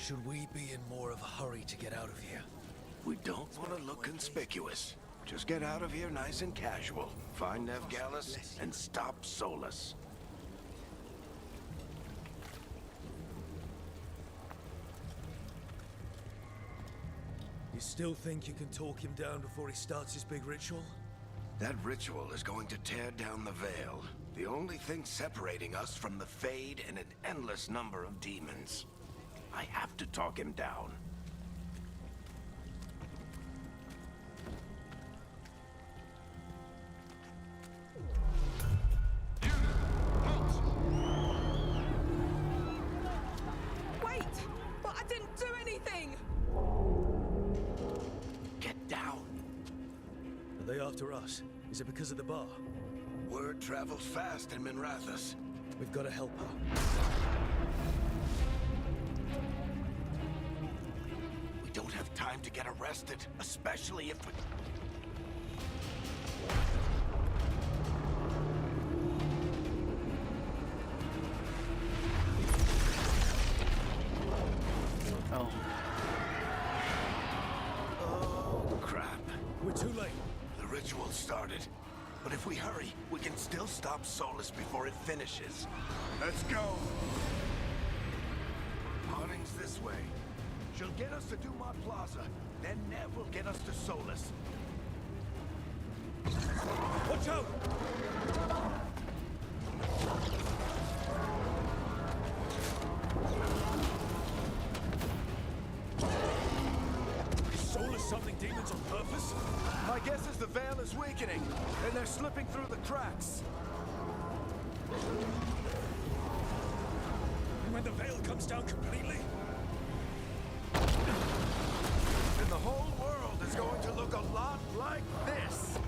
Should we be in more of a hurry to get out of here? We don't want to look conspicuous. Just get out of here nice and casual. Find Veilguard and stop Solus. You still think you can talk him down before he starts his big ritual? That ritual is going to tear down the Veil. The only thing separating us from the Fade and an endless number of demons. I have to talk him down. Wait! But I didn't do anything! Get down. Are they after us? Is it because of the bar? Word travels fast in Minrathous. We've got to help her. We don't have time to get arrested, especially if we... Oh. Oh, crap. We're too late. The ritual started. But if we hurry, we can still stop Solus before it finishes. Let's go! Harding's this way. She'll get us to Dumont Plaza. Then Nev will get us to Solus. Watch out! Is Solus summoning demons on purpose? My guess is the Veil is weakening, and they're slipping through the cracks. And when the Veil comes down completely? And the whole world is going to look a lot like this.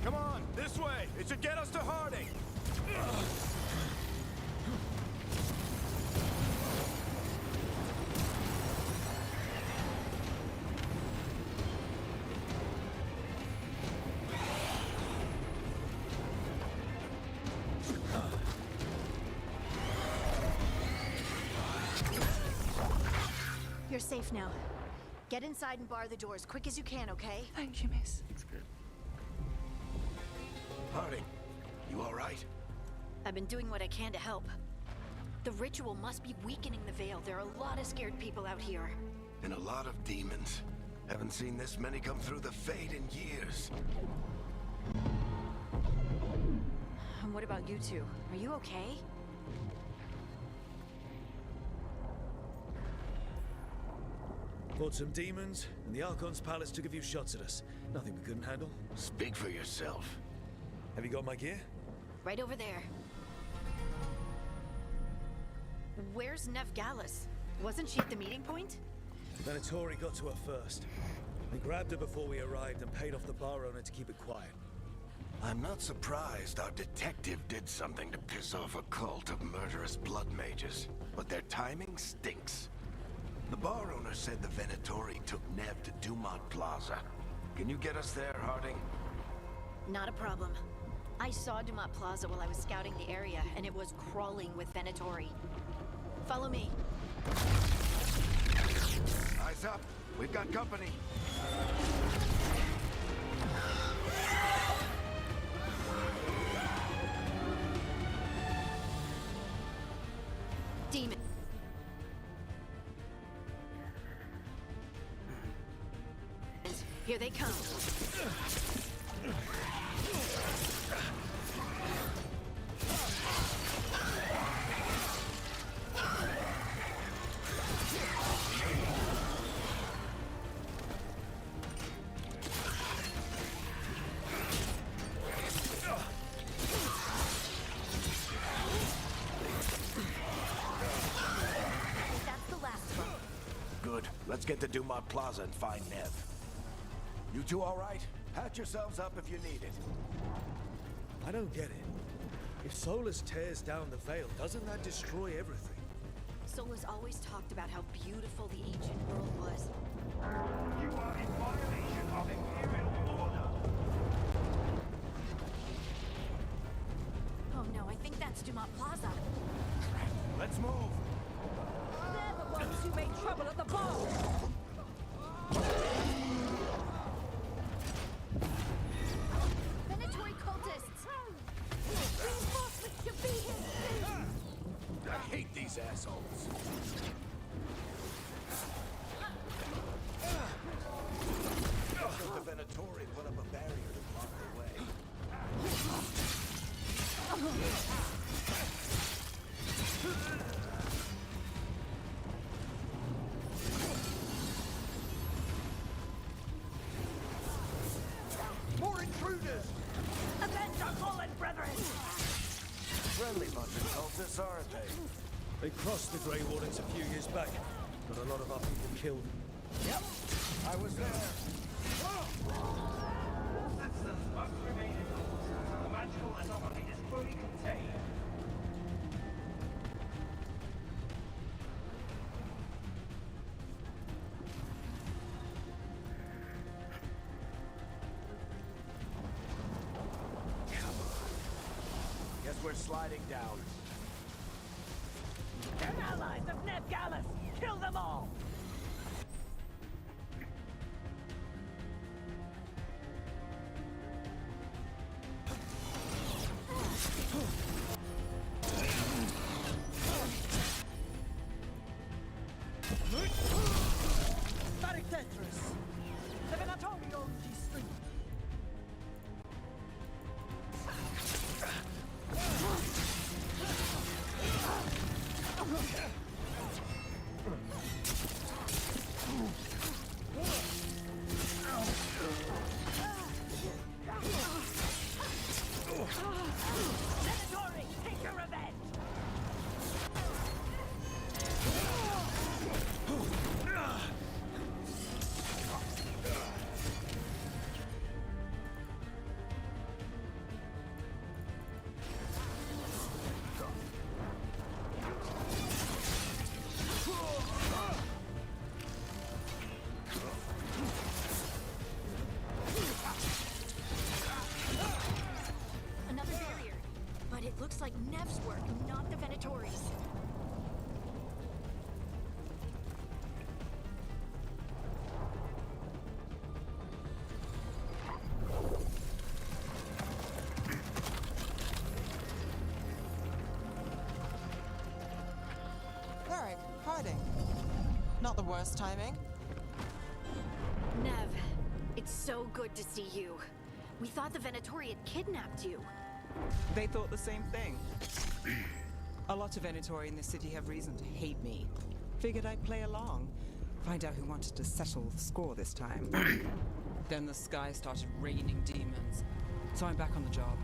Come on, this way. It should get us to Harding. You're safe now. Get inside and bar the door as quick as you can, okay? Thank you, miss. Harding, you all right? I've been doing what I can to help. The ritual must be weakening the Veil. There are a lot of scared people out here. And a lot of demons. Haven't seen this many come through the Fade in years. And what about you two? Are you okay? Fought some demons, and the Archon's palace took a few shots at us. Nothing we couldn't handle. Speak for yourself. Have you got my gear? Right over there. Where's Veilguard? Wasn't she at the meeting point? Venatori got to her first. We grabbed her before we arrived and paid off the bar owner to keep it quiet. I'm not surprised our detective did something to piss off a cult of murderous blood mages, but their timing stinks. The bar owner said the Venatori took Nev to Dumont Plaza. Can you get us there, Harding? Not a problem. I saw Dumont Plaza while I was scouting the area, and it was crawling with Venatori. Follow me. Eyes up. We've got company. Demon. Here they come. That's the last of them. Good. Let's get to Dumont Plaza and find Nev. You two all right? Patch yourselves up if you need it. I don't get it. If Solus tears down the Veil, doesn't that destroy everything? Solus always talked about how beautiful the ancient world was. You are in violation of Imperial order. That's Dumont Plaza. Let's move! They're the ones who made trouble at the bar. Venatory cultists! Reinforcements should be here soon. I hate these assholes. The Venatori put up a barrier to block the way. More intruders! Avenge our fallen brethren. Friendly bunch of cultists, aren't they? They crossed the Grey Wardens a few years back. Got a lot of our people killed. Yep, I was there. Systems must remain indoors until the magical anomaly is fully contained. Guess we're sliding down. They're allies of Ned Gallus. Kill them all. Tetris. The Venatori owns these streets. Venatori, take your revenge! Another barrier. But it looks like Nev's work, not the Venatori's. Varric, hiding. Not the worst timing. Nev, it's so good to see you. We thought the Venatori had kidnapped you. They thought the same thing. A lot of Venatori in this city have reason to hate me. Figured I'd play along. Find out who wanted to settle the score this time. Then the sky started raining demons. So I'm back on the job.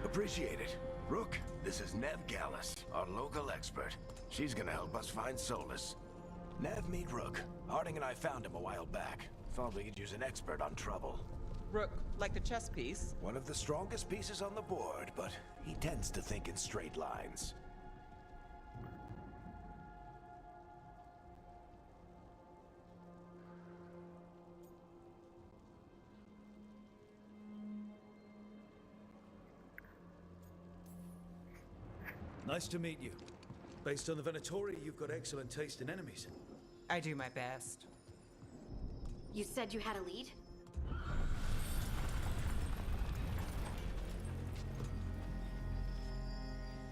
Appreciate it. Rook, this is Nev Gallus, our local expert. She's gonna help us find Solus. Nev, meet Rook. Harding and I found him a while back. Thought we could use an expert on trouble. Rook, like the chess piece. One of the strongest pieces on the board, but he tends to think in straight lines. Nice to meet you. Based on the Venatori, you've got excellent taste in enemies. I do my best. You said you had a lead?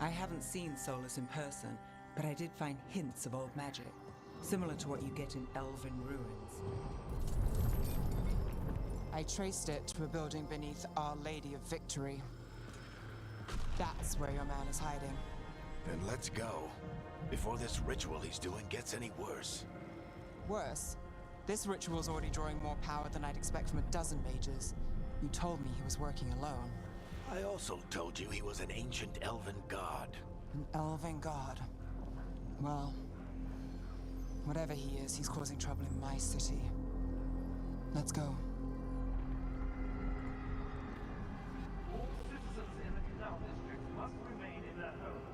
I haven't seen Solus in person, but I did find hints of old magic, similar to what you get in elven ruins. I traced it to a building beneath Our Lady of Victory. That's where your man is hiding. Then let's go. Before this ritual he's doing gets any worse. Worse, this ritual's already drawing more power than I'd expect from a dozen mages. You told me he was working alone. I also told you he was an ancient elven god. An elven god. Well, whatever he is, he's causing trouble in my city. Let's go. All citizens in the Canal District must remain in their homes.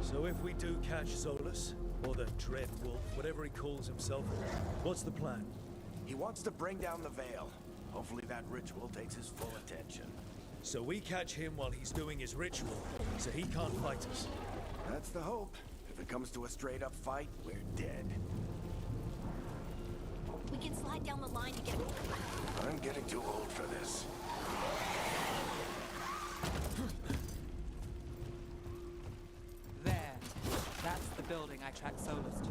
So if we do catch Solus, or the Dread Wolf, whatever he calls himself, what's the plan? He wants to bring down the Veil. Hopefully that ritual takes his full attention. So we catch him while he's doing his ritual, so he can't fight us. That's the hope. If it comes to a straight-up fight, we're dead. We can slide down the line to get... I'm getting too old for this. There. That's the building I tracked Solus to.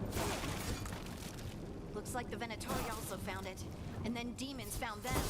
Looks like the Venatori also found it. And then demons found them.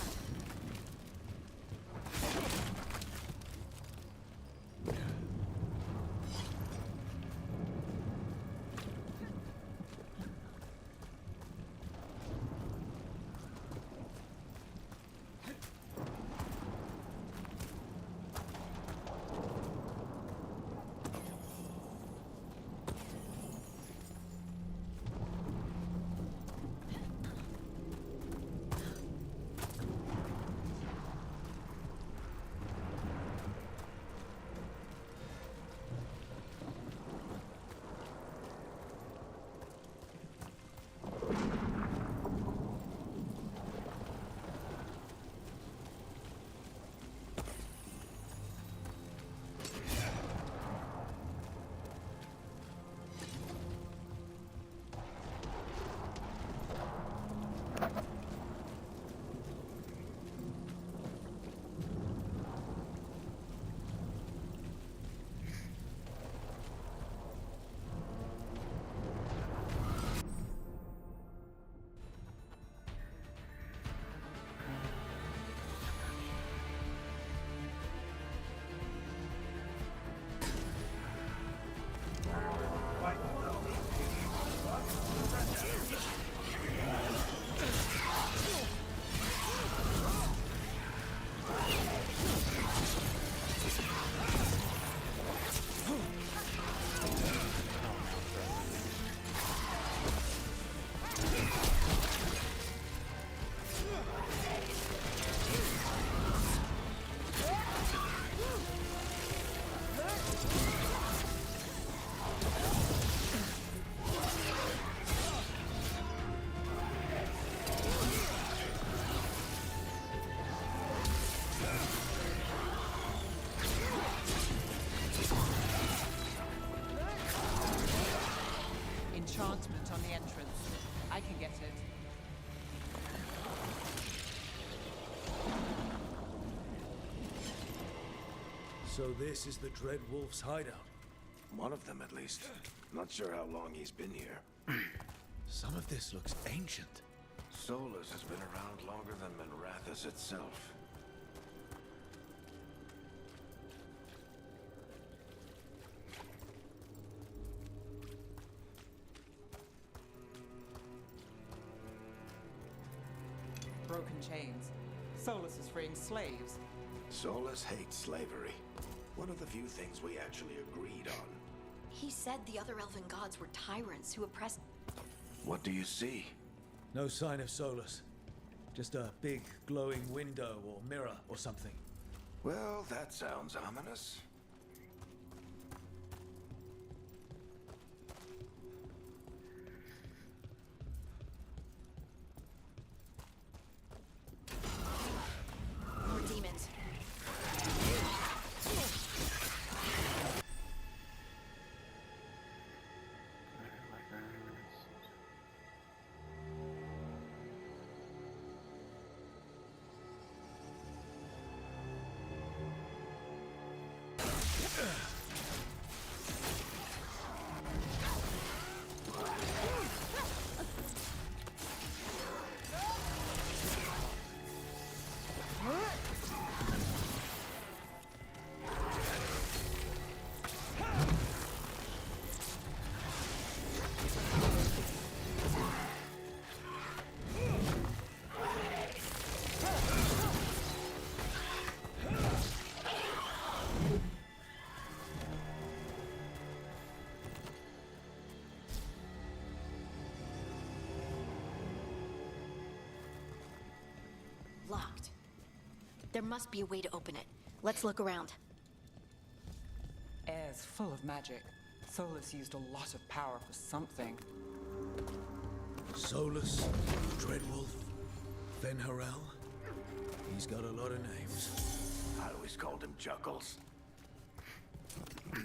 Enchantment on the entrance. I can get it. So this is the Dread Wolf's hideout. One of them, at least. Not sure how long he's been here. Some of this looks ancient. Solus has been around longer than Minrathous itself. Broken chains. Solus is freeing slaves. Solus hates slavery. One of the few things we actually agreed on. He said the other elven gods were tyrants who oppressed... What do you see? No sign of Solus. Just a big glowing window or mirror or something. Well, that sounds ominous. More demons. Locked. There must be a way to open it. Let's look around. Air's full of magic. Solus used a lot of power for something. Solus, Dreadwolf. Venharel? He's got a lot of names. I always called him Juggles. I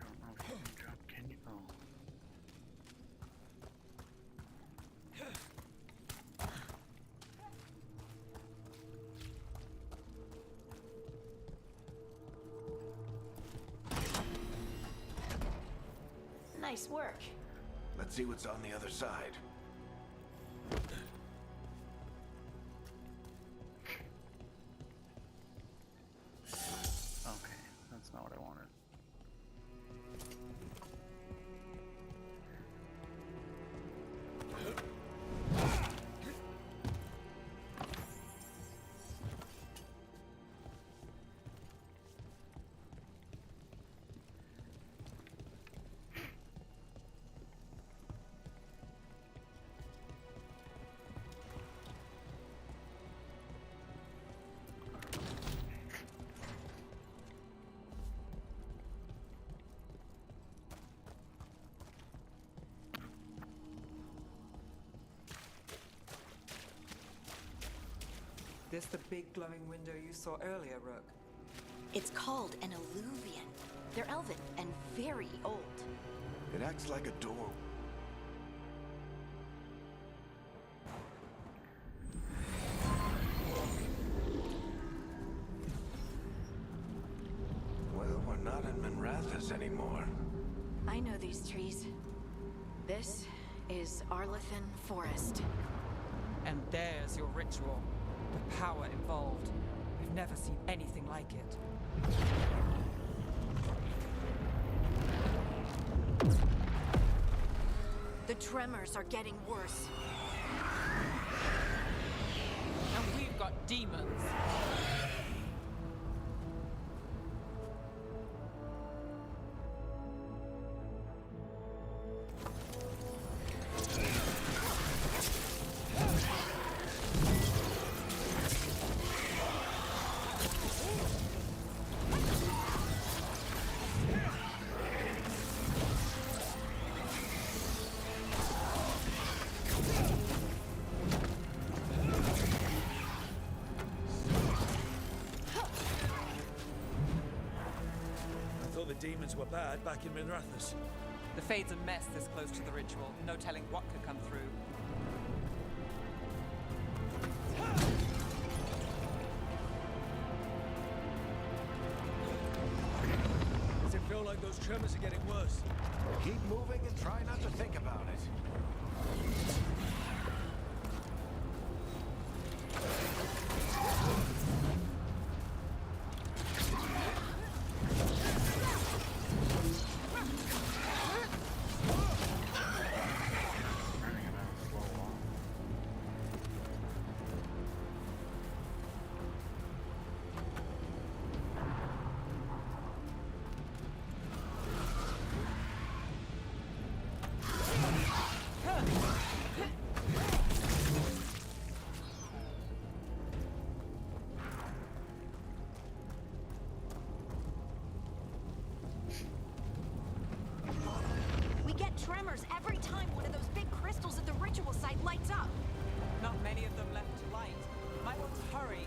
don't know if you can drop, can you? Oh. Nice work. Let's see what's on the other side. Okay, that's not what I wanted. This the big glowing window you saw earlier, Rook? It's called an alluvian. They're elven and very old. It acts like a door. Well, we're not in Minrathous anymore. I know these trees. This is Arlethan Forest. And there's your ritual. The power involved. We've never seen anything like it. The tremors are getting worse. And we've got demons. The demons were bad back in Minrathous. The Fade's a mess this close to the ritual. No telling what could come through. Does it feel like those tremors are getting worse? Keep moving and try not to think about it. Running about a slow walk. We get tremors every time one of those big crystals at the ritual site lights up. Not many of them left to light. Might want to hurry.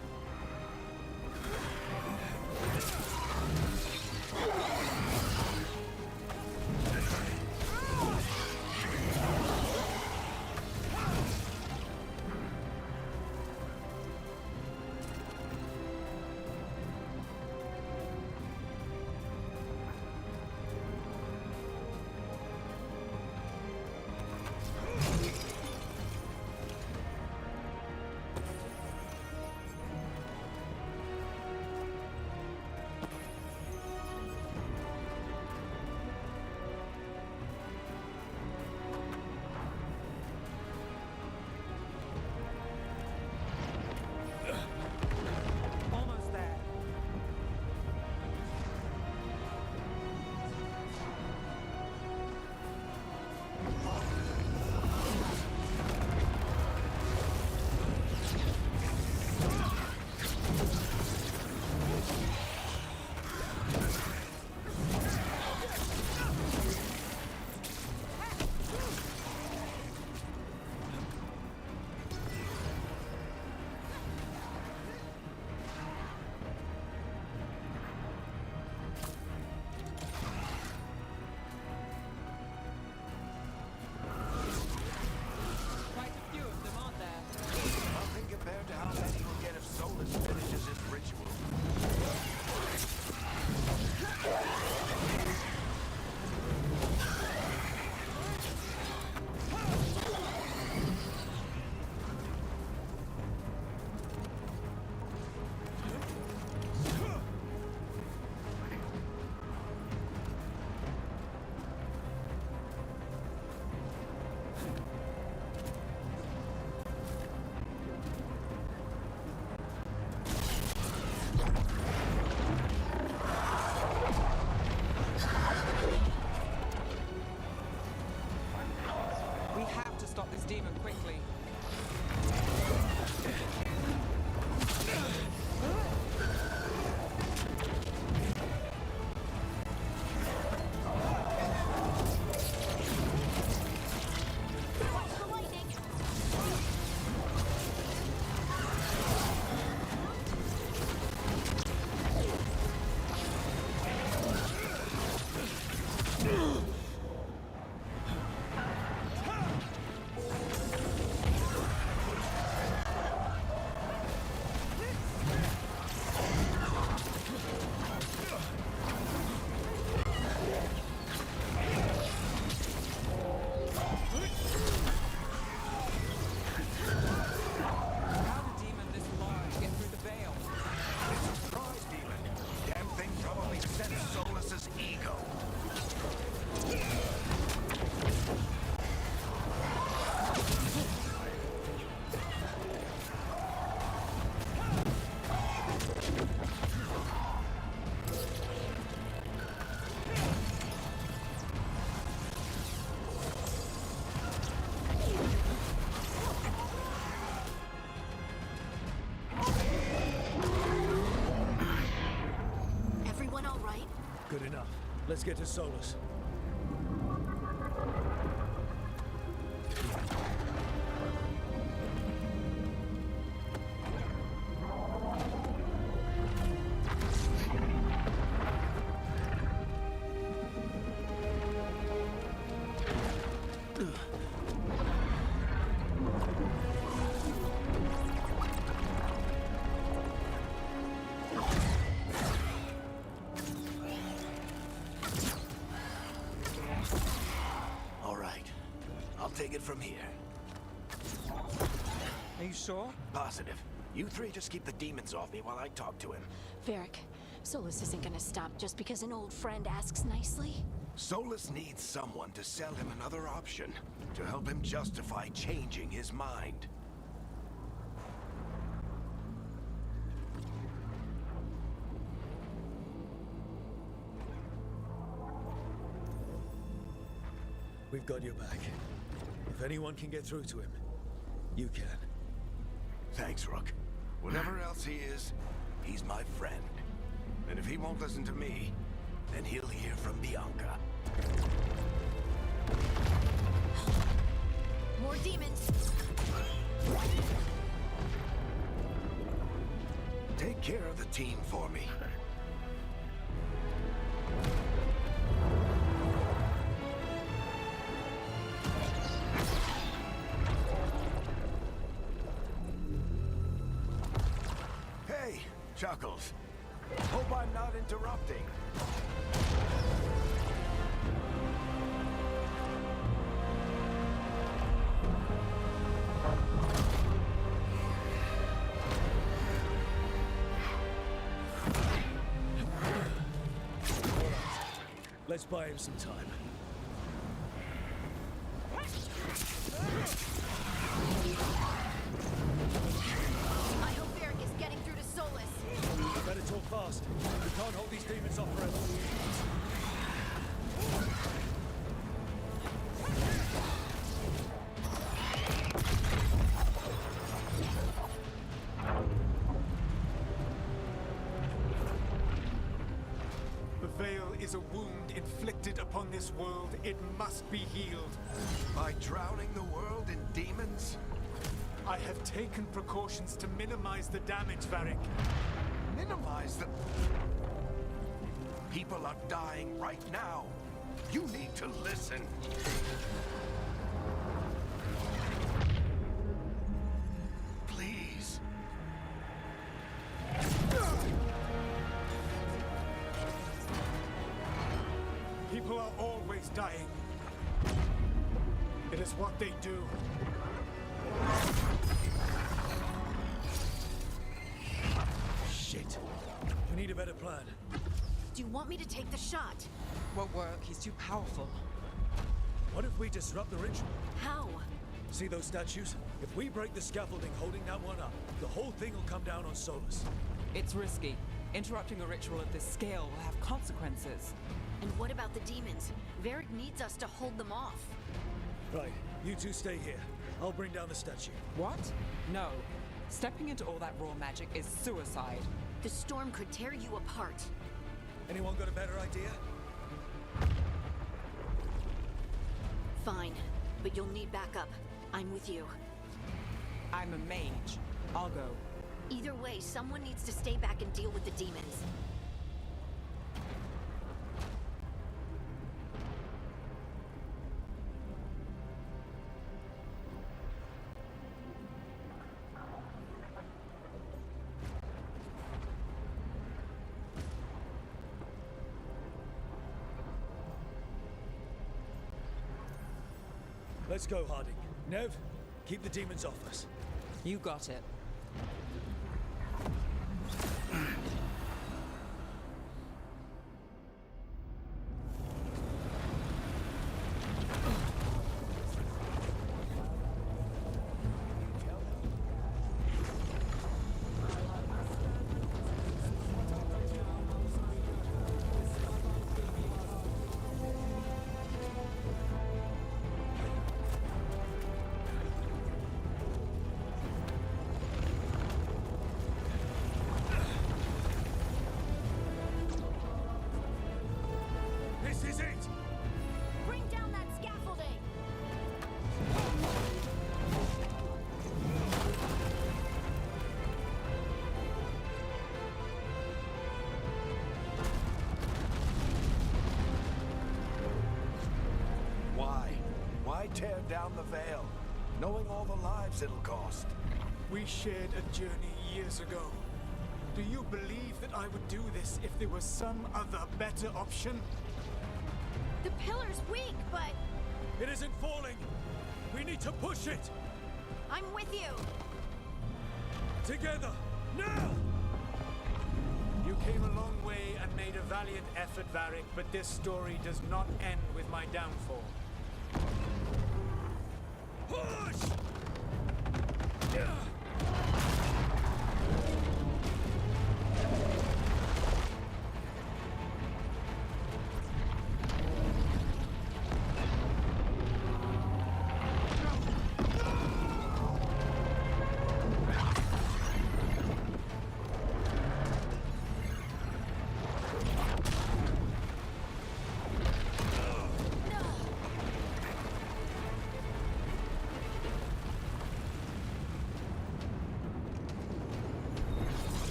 stop this demon quickly. Watch the lightning! How did demon this large get through the veil? Surprise demon! Damn thing probably sensed Solus's ego. Everyone all right? Good enough. Let's get to Solus. All right. I'll take it from here. Are you sure? Positive. You three just keep the demons off me while I talk to him. Varric, Solus isn't gonna stop just because an old friend asks nicely. Solus needs someone to sell him another option, to help him justify changing his mind. We've got your back. If anyone can get through to him, you can. Thanks, Rook. Whatever else he is, he's my friend. And if he won't listen to me, then he'll hear from Bianca. More demons! Take care of the team for me. Hey, Chuckles. Hope I'm not interrupting. Let's buy him some time. I hope Varric is getting through to Solus. Better talk fast. We can't hold these demons off forever. The veil is a wound inflicted upon this world. It must be healed. By drowning the world in demons? I have taken precautions to minimize the damage, Varric. Minimize the... People are dying right now. You need to listen. Please. People are always dying. It is what they do. Shit. We need a better plan. Do you want me to take the shot? Won't work. He's too powerful. What if we disrupt the ritual? How? See those statues? If we break the scaffolding holding that one up, the whole thing will come down on Solus. It's risky. Interrupting a ritual of this scale will have consequences. And what about the demons? Varric needs us to hold them off. Right, you two stay here. I'll bring down the statue. What? No. Stepping into all that raw magic is suicide. The storm could tear you apart. Anyone got a better idea? Fine, but you'll need backup. I'm with you. I'm a mage. I'll go. Either way, someone needs to stay back and deal with the demons. Let's go, Harding. Nev, keep the demons off us. You got it. This is it! Bring down that scaffolding! Why? Why tear down the Veil? Knowing all the lives it'll cost. We shared a journey years ago. Do you believe that I would do this if there was some other better option? The pillar's weak, but It isn't falling! We need to push it! I'm with you! Together! Now! You came a long way and made a valiant effort, Varric, but this story does not end with my downfall. Push!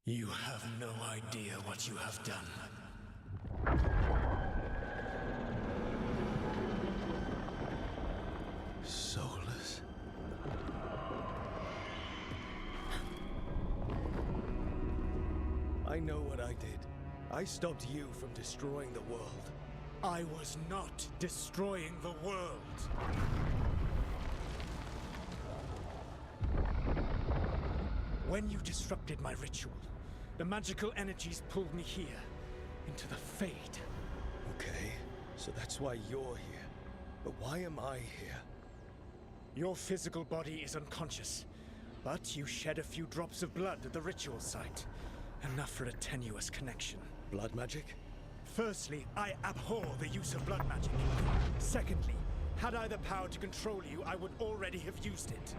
You have no idea what you have done. Soulless. I know what I did. I stopped you from destroying the world. I was not destroying the world. When you disrupted my ritual, the magical energies pulled me here, into the Fade. Okay, so that's why you're here. But why am I here? Your physical body is unconscious, but you shed a few drops of blood at the ritual site. Enough for a tenuous connection. Blood magic? Firstly, I abhor the use of blood magic. Secondly, had I the power to control you, I would already have used it.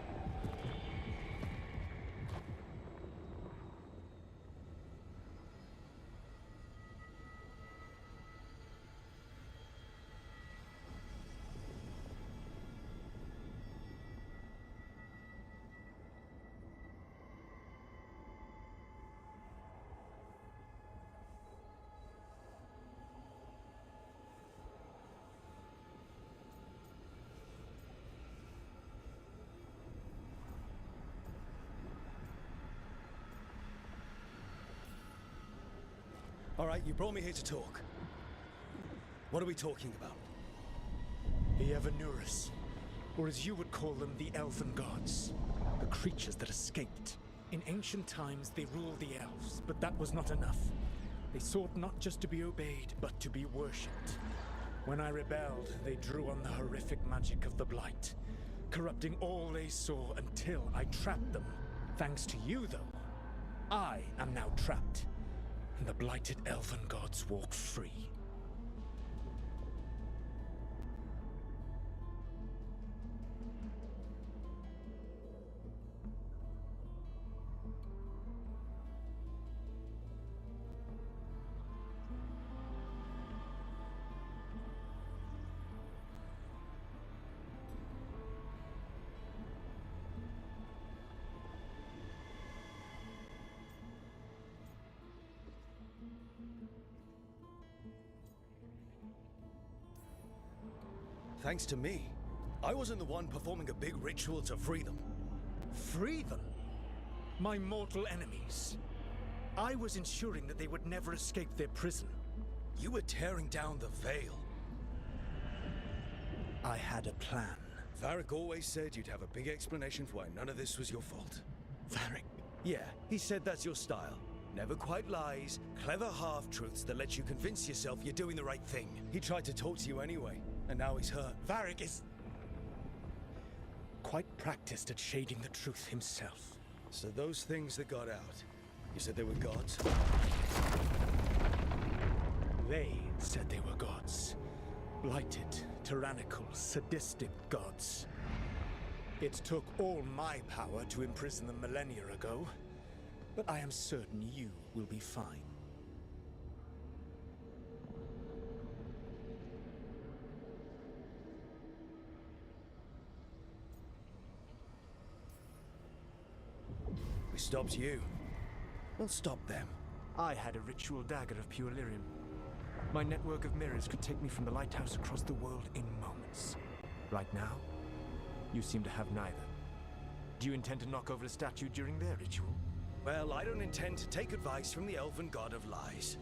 All right, you brought me here to talk. What are we talking about? The Evanurus, or as you would call them, the Elven Gods. The creatures that escaped. In ancient times, they ruled the elves, but that was not enough. They sought not just to be obeyed, but to be worshipped. When I rebelled, they drew on the horrific magic of the Blight, corrupting all they saw until I trapped them. Thanks to you, though, I am now trapped, and the blighted Elven Gods walk free. Thanks to me. I wasn't the one performing a big ritual to free them. Free them? My mortal enemies. I was ensuring that they would never escape their prison. You were tearing down the Veil. I had a plan. Varric always said you'd have a big explanation for why none of this was your fault. Varric? Yeah, he said that's your style. Never quite lies, clever half-truths that let you convince yourself you're doing the right thing. He tried to talk to you anyway, and now he's hurt. Varric is quite practiced at shading the truth himself. So those things that got out, you said they were gods? They said they were gods. Blighted, tyrannical, sadistic gods. It took all my power to imprison them millennia ago, but I am certain you will be fine. We stopped you. We'll stop them. I had a ritual dagger of pure lyrium. My network of mirrors could take me from the lighthouse across the world in moments. Right now, you seem to have neither. Do you intend to knock over the statue during their ritual? Well, I don't intend to take advice from the elven god of lies.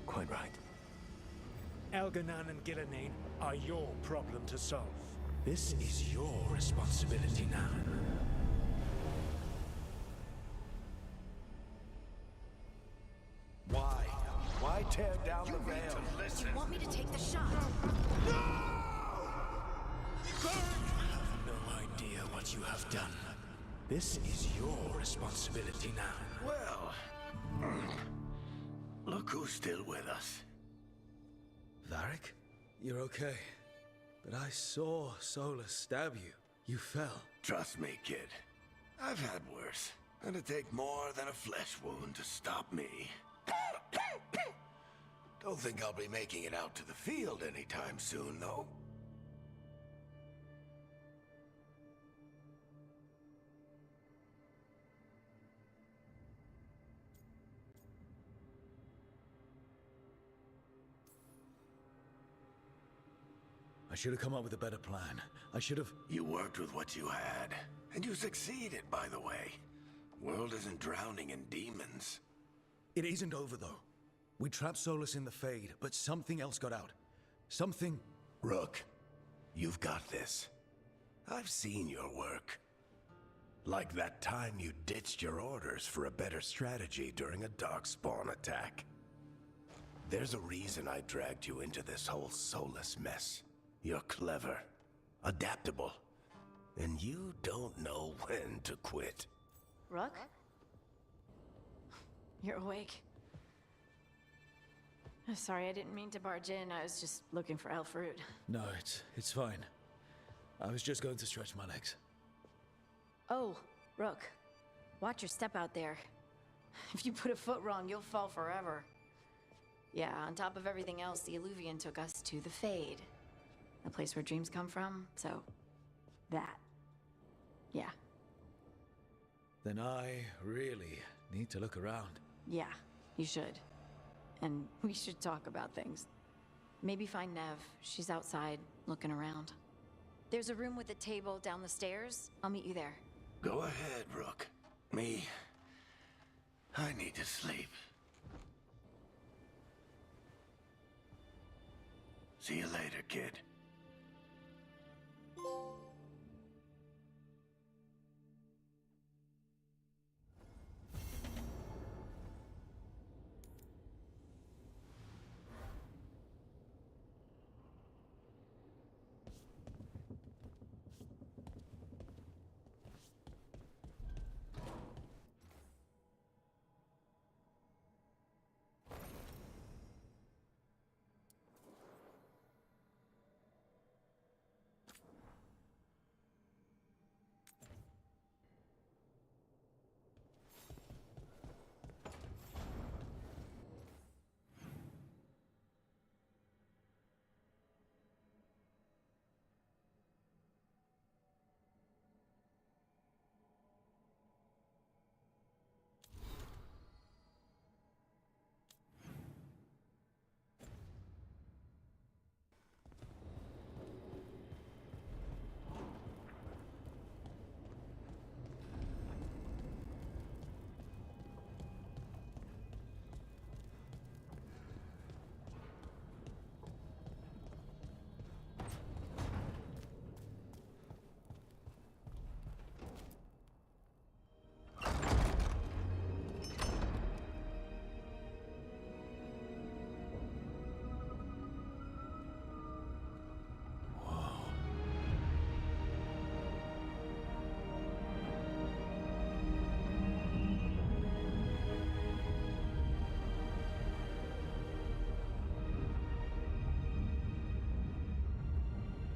Quite right. Elganan and Gillenane are your problem to solve. This is your responsibility now. Why? Why tear down the veil? You want me to take the shot? You have no idea what you have done. This is your responsibility now. Well, look who's still with us. Varric? You're okay. But I saw Solus stab you. You fell. Trust me, kid. I've had worse. And it'd take more than a flesh wound to stop me. Don't think I'll be making it out to the field anytime soon, though. I should have come up with a better plan. I should have... You worked with what you had. And you succeeded, by the way. World isn't drowning in demons. It isn't over, though. We trapped Solus in the Fade, but something else got out. Something... Rook, you've got this. I've seen your work. Like that time you ditched your orders for a better strategy during a darkspawn attack. There's a reason I dragged you into this whole Solus mess. You're clever, adaptable, and you don't know when to quit. Rook? You're awake. Sorry, I didn't mean to barge in. I was just looking for elf fruit. No, it's fine. I was just going to stretch my legs. Oh, Rook. Watch your step out there. If you put a foot wrong, you'll fall forever. Yeah, on top of everything else, the Illuvian took us to the Fade. The place where dreams come from, so... that. Yeah. Then I really need to look around. Yeah, you should. And we should talk about things. Maybe find Nev. She's outside, looking around. There's a room with a table down the stairs. I'll meet you there. Go ahead, Rook. I need to sleep. See you later, kid.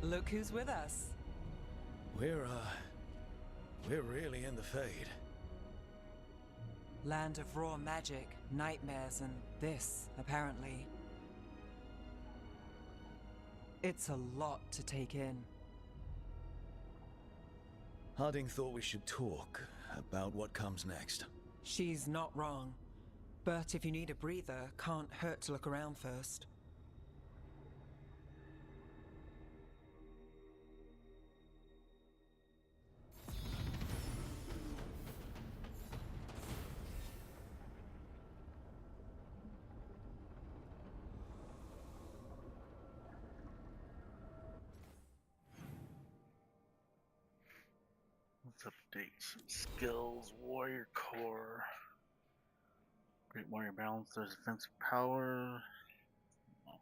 Look who's with us. We're really in the Fade. Land of raw magic, nightmares, and this, apparently. It's a lot to take in. Harding thought we should talk about what comes next. She's not wrong. But if you need a breather, can't hurt to look around first. Let's update some skills. Warrior Core. Great Warrior Balance. There's defensive power. Oh.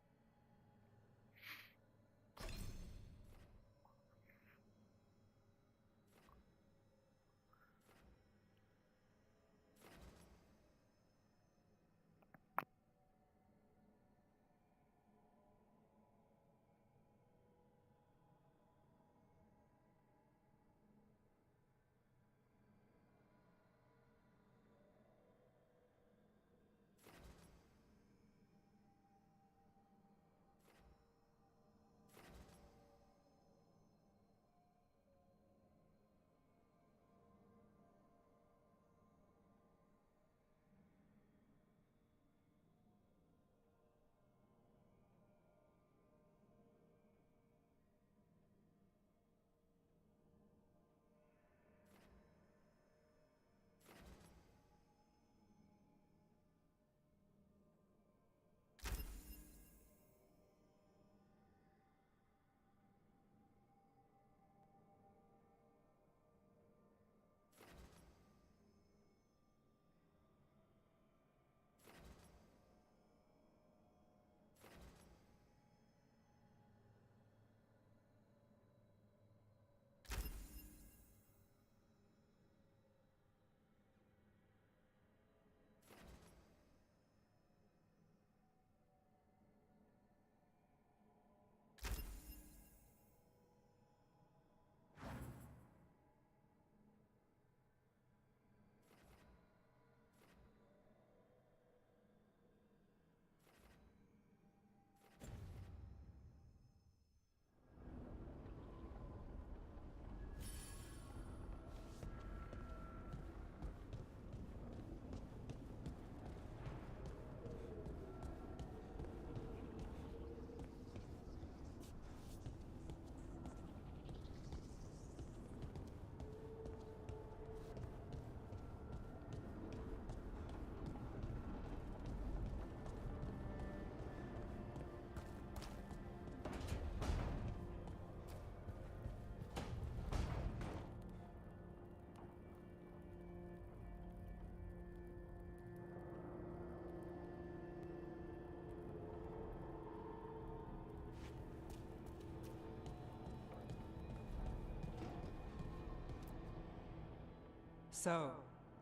So,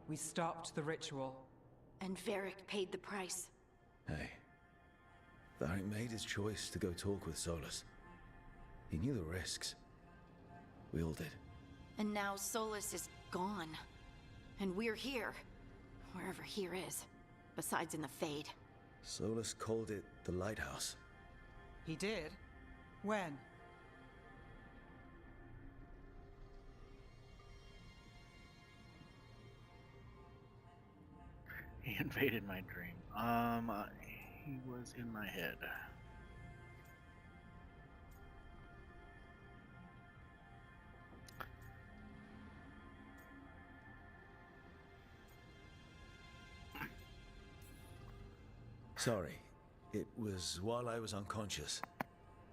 we stopped the ritual. And Varric paid the price. Hey, Varric made his choice to go talk with Solus. He knew the risks. We all did. And now Solus is gone. And we're here. Wherever here is. Besides in the Fade. Solus called it the Lighthouse. He did? When? He invaded my dream. He was in my head. Sorry. It was while I was unconscious.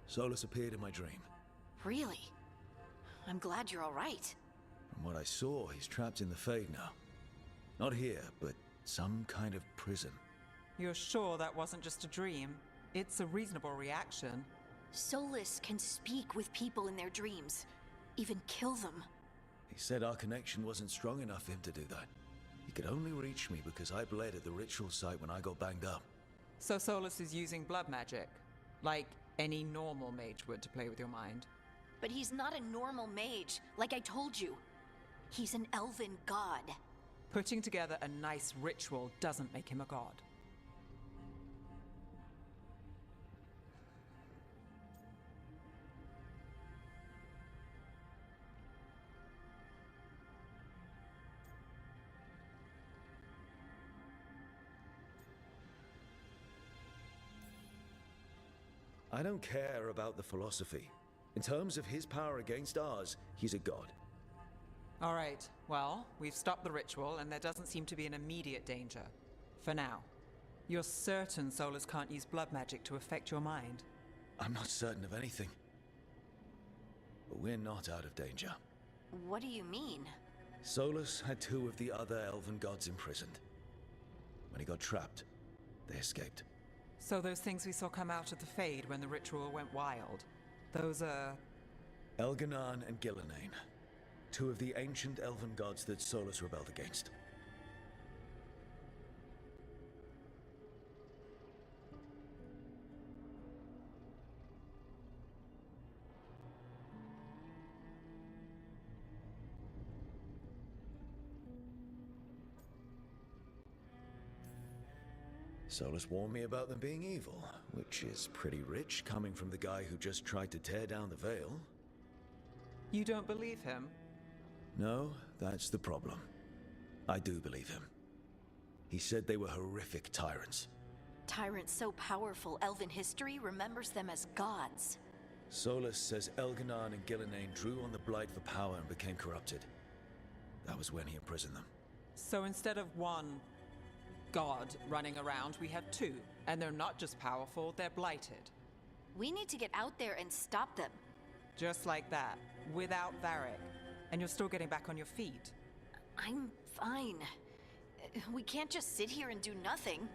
Solus appeared in my dream. Really? I'm glad you're alright. From what I saw, he's trapped in the Fade now. Not here, but some kind of prison. You're sure that wasn't just a dream? It's a reasonable reaction. Solus can speak with people in their dreams. Even kill them. He said our connection wasn't strong enough for him to do that. He could only reach me because I bled at the ritual site when I got banged up. So Solus is using blood magic, like any normal mage would to play with your mind. But he's not a normal mage, like I told you. He's an elven god. Putting together a nice ritual doesn't make him a god. I don't care about the philosophy. In terms of his power against ours, he's a god. All right, well, we've stopped the ritual and there doesn't seem to be an immediate danger. For now. You're certain Solus can't use blood magic to affect your mind? I'm not certain of anything. But we're not out of danger. What do you mean? Solus had two of the other elven gods imprisoned. When he got trapped, they escaped. So those things we saw come out of the Fade when the ritual went wild, those are... Elganan and Gillenane. Two of the ancient elven gods that Solus rebelled against. Solus warned me about them being evil, which is pretty rich coming from the guy who just tried to tear down the veil. You don't believe him? No, that's the problem. I do believe him. He said they were horrific tyrants. Tyrants so powerful, elven history remembers them as gods. Solus says Elganan and Gillenane drew on the Blight for power and became corrupted. That was when he imprisoned them. So instead of one god running around, we have two. And they're not just powerful, they're blighted. We need to get out there and stop them. Just like that, without Varric. And you're still getting back on your feet. I'm fine. We can't just sit here and do nothing.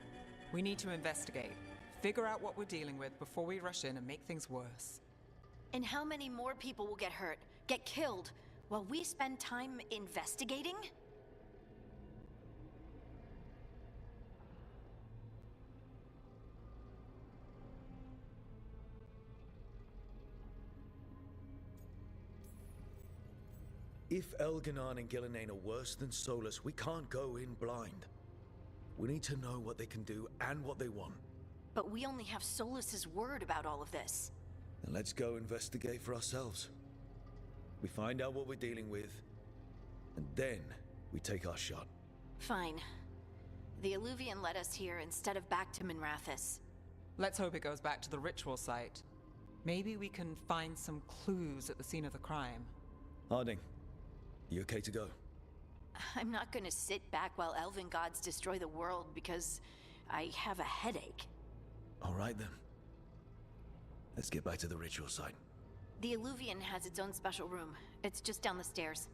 We need to investigate. Figure out what we're dealing with before we rush in and make things worse. And how many more people will get hurt, get killed, while we spend time investigating? If Elganan and Gillenane are worse than Solus, we can't go in blind. We need to know what they can do and what they want. But we only have Solus's word about all of this. Then let's go investigate for ourselves. We find out what we're dealing with, and then we take our shot. Fine. The Illuvian led us here instead of back to Minrathous. Let's hope it goes back to the ritual site. Maybe we can find some clues at the scene of the crime. Harding, you okay to go? I'm not gonna sit back while elven gods destroy the world because I have a headache. All right then. Let's get back to the ritual site. The Illuvian has its own special room. It's just down the stairs.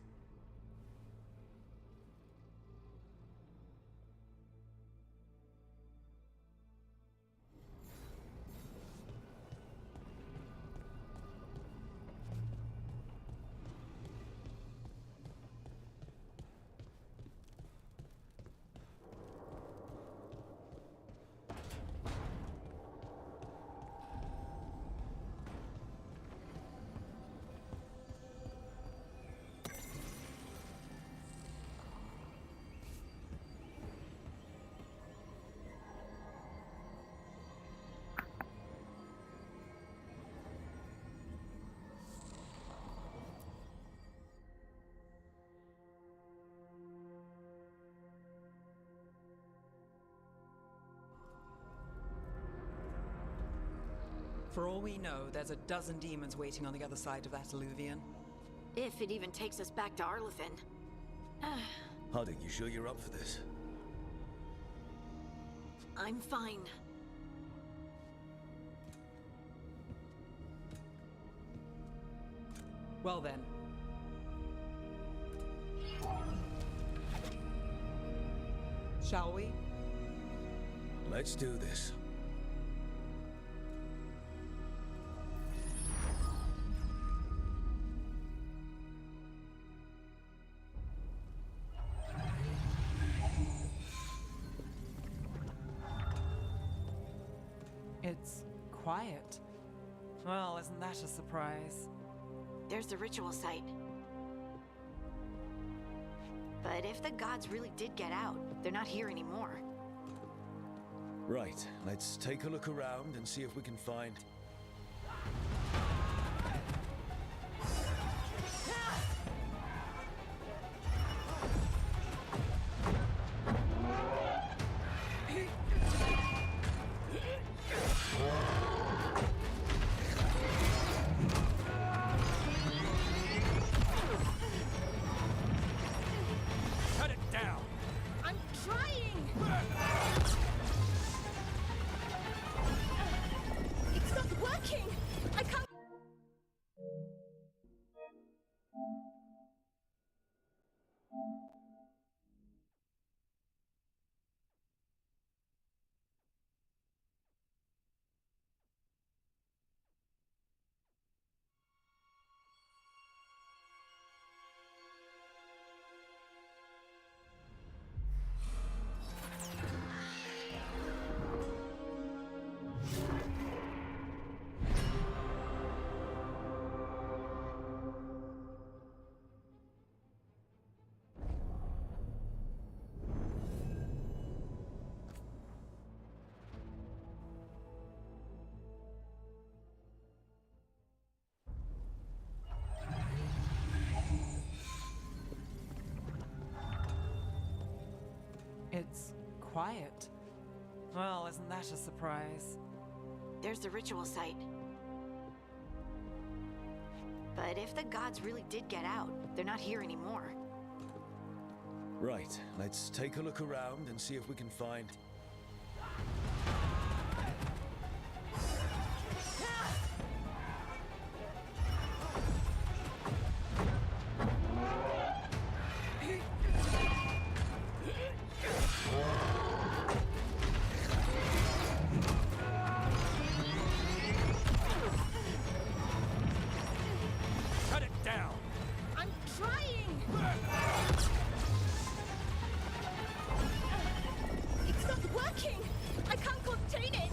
For all we know, there's a dozen demons waiting on the other side of that alluvion. If it even takes us back to Arlethan. Harding, you sure you're up for this? I'm fine. Well then. Shall we? Let's do this. It's quiet. Well, isn't that a surprise? There's the ritual site. But if the gods really did get out, they're not here anymore. Right, let's take a look around and see if we can find... Cut it down! I'm trying! It's not working! I can't... It's quiet. Well, isn't that a surprise? There's the ritual site. But if the gods really did get out, they're not here anymore. Right, let's take a look around and see if we can find... Cut it down! I'm trying! It's not working! I can't contain it!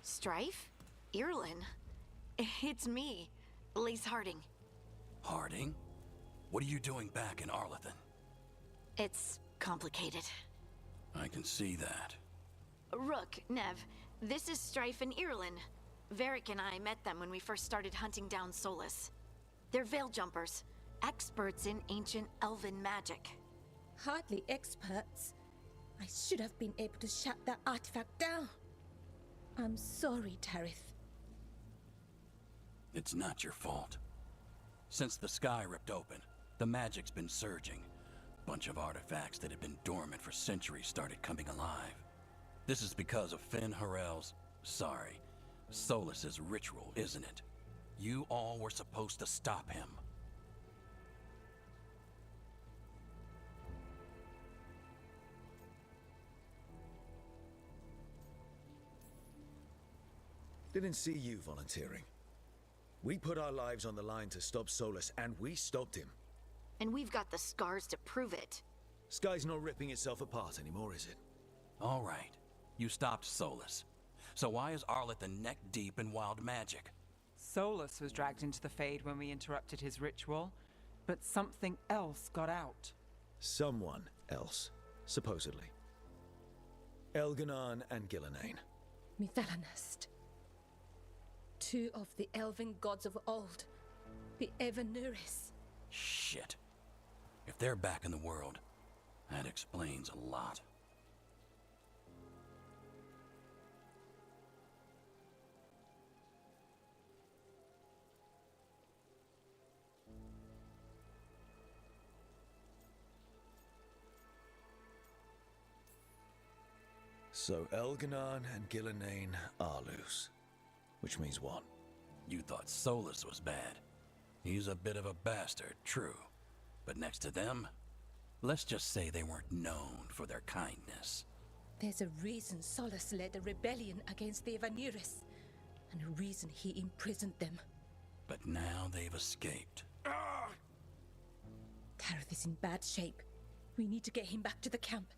Strife? Irlin? It's me, Lace Harding. Harding? What are you doing back in Arlethan? It's complicated. I can see that. Rook, Nev, this is Strife and Irlin. Varric and I met them when we first started hunting down Solus. They're veil jumpers, experts in ancient elven magic. Hardly experts. I should have been able to shut that artifact down. I'm sorry, Tarith. It's not your fault. Since the sky ripped open, the magic's been surging. Bunch of artifacts that had been dormant for centuries started coming alive. This is because of Finn Harel's... sorry, Solus's ritual, isn't it? You all were supposed to stop him. Didn't see you volunteering. We put our lives on the line to stop Solus, and we stopped him. And we've got the scars to prove it. Sky's not ripping itself apart anymore, is it? All right, you stopped Solus. So why is Arlethan neck deep in wild magic? Solus was dragged into the Fade when we interrupted his ritual. But something else got out. Someone else, supposedly. Elganon and Gillenane. Mithalanast. Two of the elven gods of old. The Evanuris. Shit. If they're back in the world, that explains a lot. So Elganon and Gillenane are loose. Which means what? You thought Solus was bad. He's a bit of a bastard, true. But next to them, let's just say they weren't known for their kindness. There's a reason Solus led a rebellion against the Evanuris, and a reason he imprisoned them. But now they've escaped. Tareth is in bad shape. We need to get him back to the camp.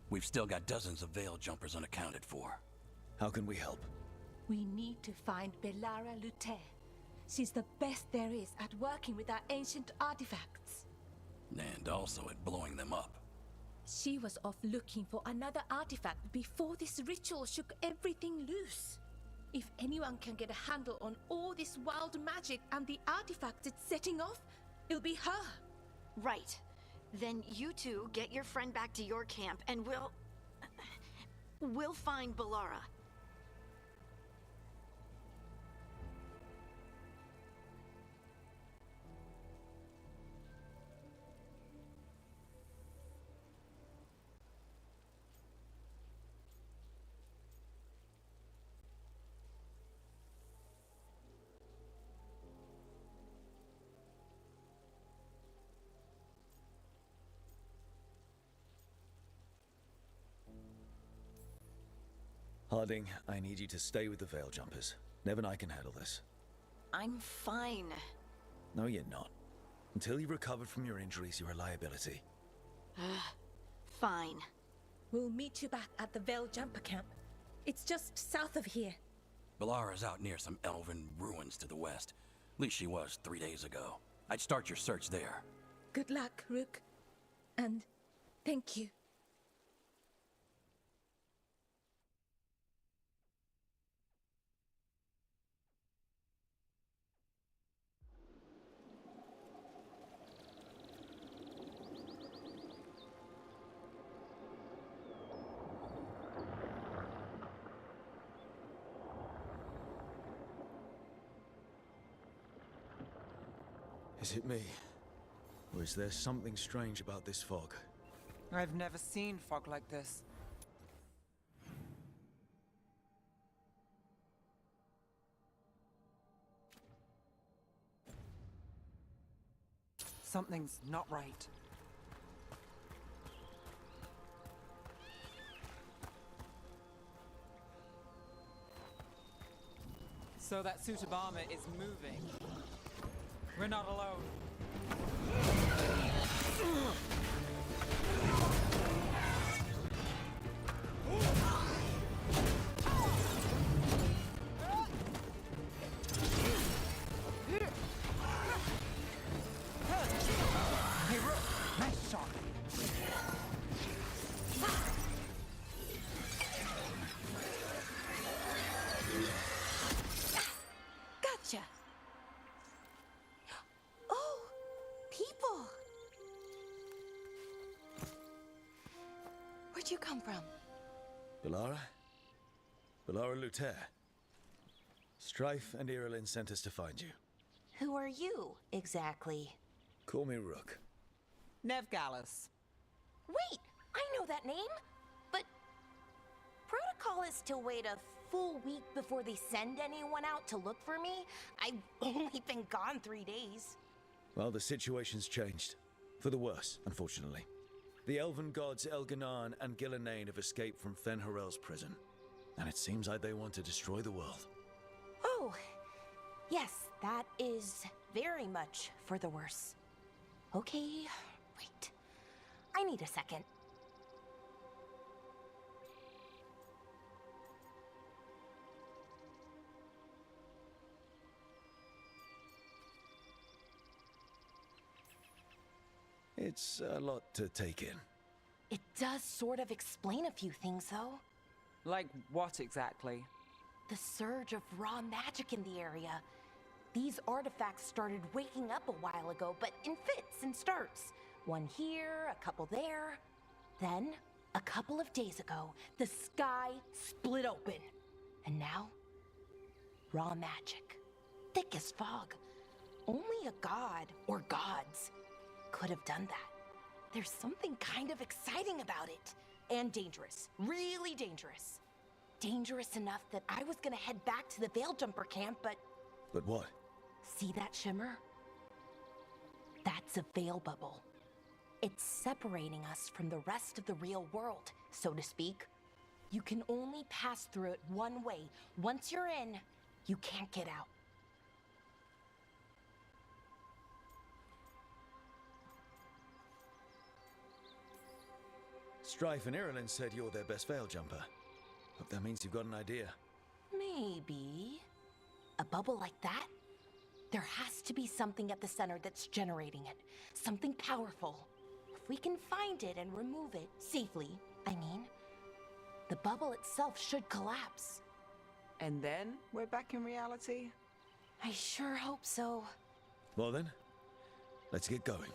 We've still got dozens of Veil jumpers unaccounted for. How can we help? We need to find Belara Luther. She's the best there is at working with our ancient artifacts. And also at blowing them up. She was off looking for another artifact before this ritual shook everything loose. If anyone can get a handle on all this wild magic and the artifacts it's setting off, it'll be her. Right. Then you two get your friend back to your camp and we'll find Belara. Harding, I need you to stay with the Veil Jumpers. Nev and I can handle this. I'm fine. No, you're not. Until you've recovered from your injuries, you're a liability. Fine. We'll meet you back at the Veil Jumper camp. It's just south of here. Belara's out near some elven ruins to the west. At least she was 3 days ago. I'd start your search there. Good luck, Rook. And thank you. Is it me? Or is there something strange about this fog? I've never seen fog like this. Something's not right. So that suit of armor is moving. We're not alone. Hey, Rook! Nice shot! Gotcha! Oh, people! Where'd you come from? Belara? Belara Luther. Strife and Irilyn sent us to find you. Who are you, exactly? Call me Rook. Nev Gallus. Wait, I know that name! But protocol is to wait a full week before they send anyone out to look for me. I've only been gone 3 days. Well, the situation's changed. For the worse, unfortunately. The elven gods Elganon and Gillenane have escaped from Fen'Harel's prison. And it seems like they want to destroy the world. Oh, yes, that is very much for the worse. Okay, wait. I need a second. It's a lot to take in. It does sort of explain a few things, though. Like what exactly? The surge of raw magic in the area. These artifacts started waking up a while ago, but in fits and starts. One here, a couple there. Then, a couple of days ago, the sky split open. And now, raw magic. Thick as fog. Only a god, or gods, could have done that. There's something kind of exciting about it. And dangerous. Really dangerous. Dangerous enough that I was gonna head back to the Veil Jumper camp, but... But what? See that shimmer? That's a veil bubble. It's separating us from the rest of the real world, so to speak. You can only pass through it one way. Once you're in, you can't get out. Strife and Irulan said you're their best veil jumper. Hope that means you've got an idea. Maybe. A bubble like that? There has to be something at the center that's generating it. Something powerful. If we can find it and remove it safely, I mean, the bubble itself should collapse. And then we're back in reality? I sure hope so. Well then, let's get going.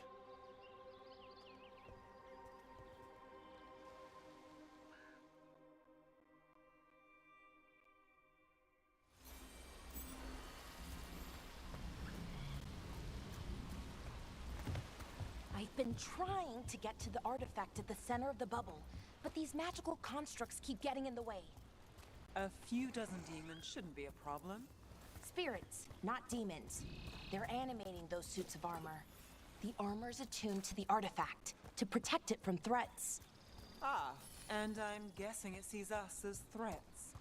I've been trying to get to the artifact at the center of the bubble, but these magical constructs keep getting in the way. A few dozen demons shouldn't be a problem. Spirits, not demons. They're animating those suits of armor. The armor's attuned to the artifact, to protect it from threats. Ah, and I'm guessing it sees us as threats.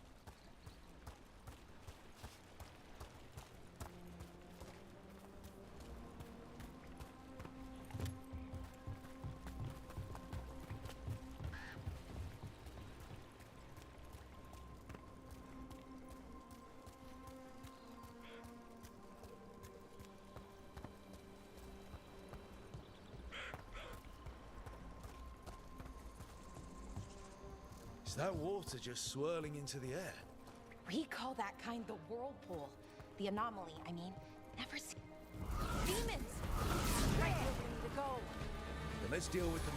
Is that water just swirling into the air? We call that kind the whirlpool. The anomaly, I mean. Never seen... Demons! Right where we need to go. Then let's deal with them.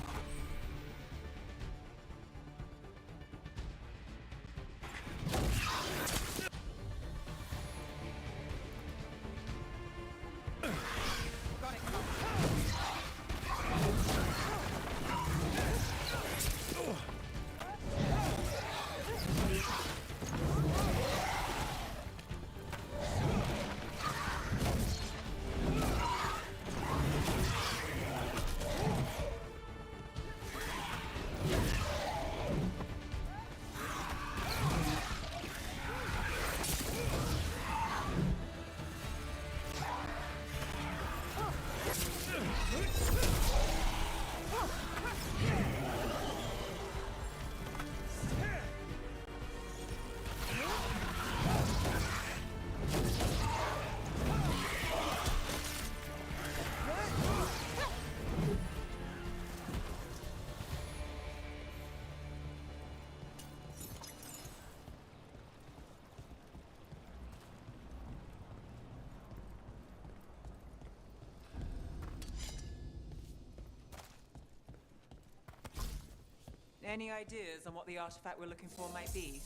Any ideas on what the artifact we're looking for might be?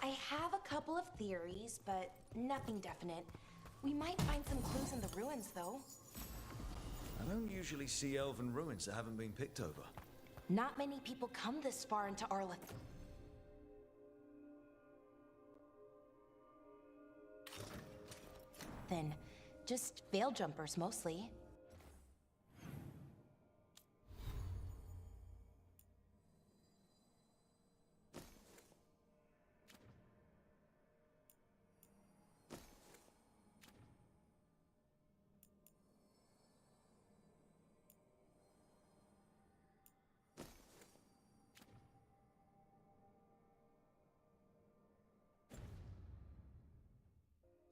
I have a couple of theories, but nothing definite. We might find some clues in the ruins, though. I don't usually see elven ruins that haven't been picked over. Not many people come this far into Arleth. Then, just veil jumpers mostly.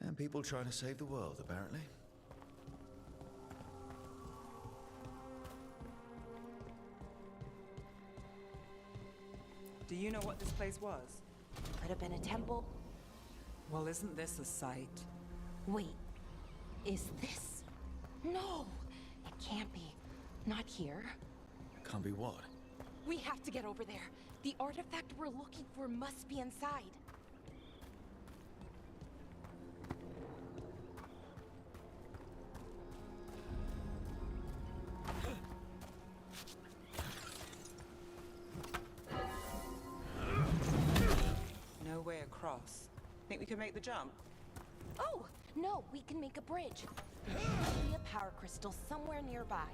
And people trying to save the world, apparently. Do you know what this place was? Could have been a temple. Well, isn't this a sight? Wait, is this? No, it can't be. Not here. Can't be what? We have to get over there. The artifact we're looking for must be inside. No way across. Think we could make the jump? Oh, no, we can make a bridge. There should be a power crystal somewhere nearby.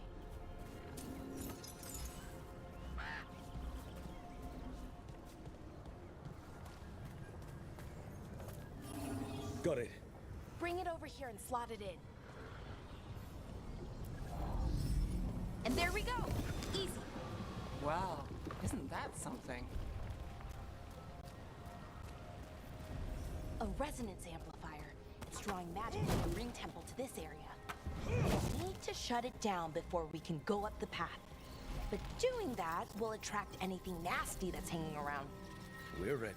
Got it. Bring it over here and slot it in. And there we go! Easy. Wow, isn't that something? A resonance amplifier. It's drawing magic from the ring temple to this area. We need to shut it down before we can go up the path. But doing that will attract anything nasty that's hanging around. We're ready.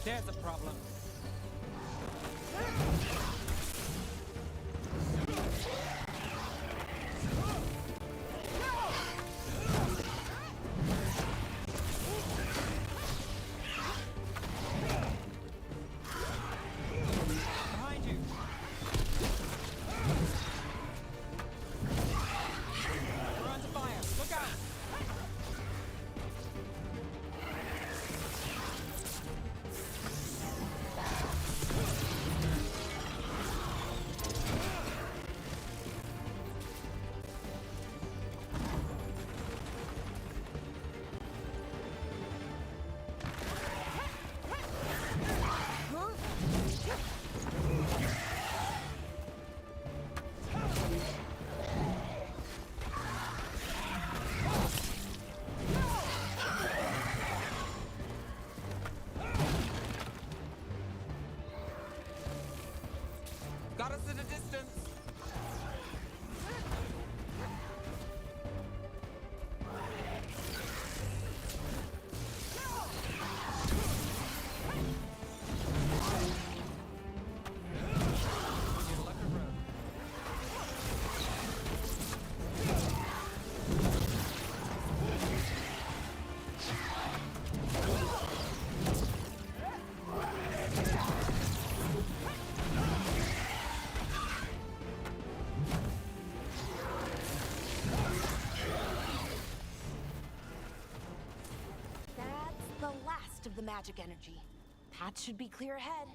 There's a problem. Behind you. We're under fire. Look out! Got us at a distance. Good luck, bro. That's the last of the magic energy. Path should be clear ahead.